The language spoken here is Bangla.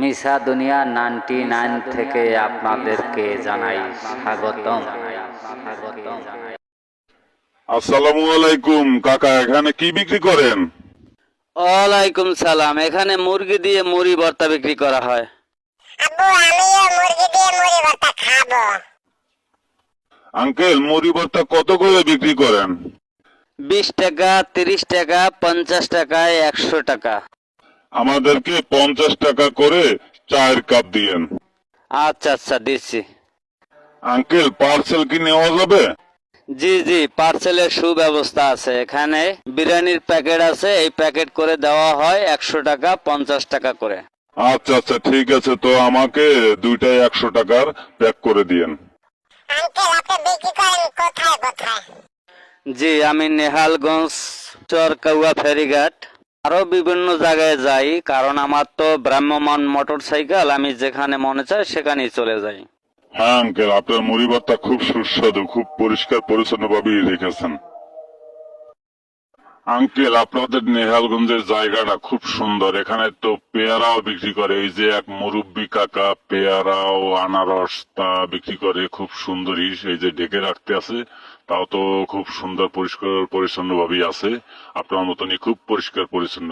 মিশা দুনিয়া 99 থেকে আপনাদেরকে জানাই স্বাগতম। আসসালামু আলাইকুম কাকা, এখানে কি বিক্রি করেন? ওয়ালাইকুম সালাম। এখানে মুরগি দিয়ে মুড়ি ভর্তা বিক্রি করা হয়। আব্বু, আমিও মুরগি দিয়ে মুড়ি ভর্তা খাবো। আঙ্কেল, মুড়ি ভর্তা কত করে বিক্রি করেন? 20 টাকা, 30 টাকা, 50 টাকা, 100 টাকা। আমাদেরকে 50 টাকা করে 4 কাপ দিয়েন। আচ্ছা আচ্ছা, দিচ্ছি। আঙ্কেল, পার্সেল কি নেওয়া যাবে? জি জি, পার্সেলের সুব্যবস্থা আছে। এখানে বিরিয়ানির প্যাকেট আছে, এই প্যাকেট করে দেওয়া হয় 100 টাকা, 50 টাকা করে। আচ্ছা আচ্ছা, ঠিক আছে, তো আমাকে দুইটাই 100 টাকার প্যাক করে দিয়েন। আঙ্কেল, আপনি বিক্রি করেন কোথায় কোথায়? জি, আমি নেহালগঞ্জ, চরকাউয়া ফেরিঘাট, আরো বিভিন্ন জায়গায় যাই, কারণ আমার তো ভ্রাম্যমাণ মোটর সাইকেল, আমি যেখানে মনে চায় সেখানেই চলে যাই। হ্যাঁ আঙ্কেল, আপনার মুড়ি ভর্তা খুব সুস্বাদু, খুব পরিষ্কার পরিচ্ছন্ন ভাবেই রেখেছেন। আঙ্কেল, আপনাদের নেহালগঞ্জের জায়গাটা খুব সুন্দর। এখানে তো পেয়ারাও বিক্রি করে, এই যে এক মুরব্বী কাকা পেয়ারা ও আনারস তা বিক্রি করে, খুব সুন্দরী, এই যে ডেকে রাখতে আছে, তাও তো খুব সুন্দর পরিষ্কার পরিচ্ছন্ন ভাবেই আছে। আপনার মতনই খুব পরিষ্কার পরিচ্ছন্ন।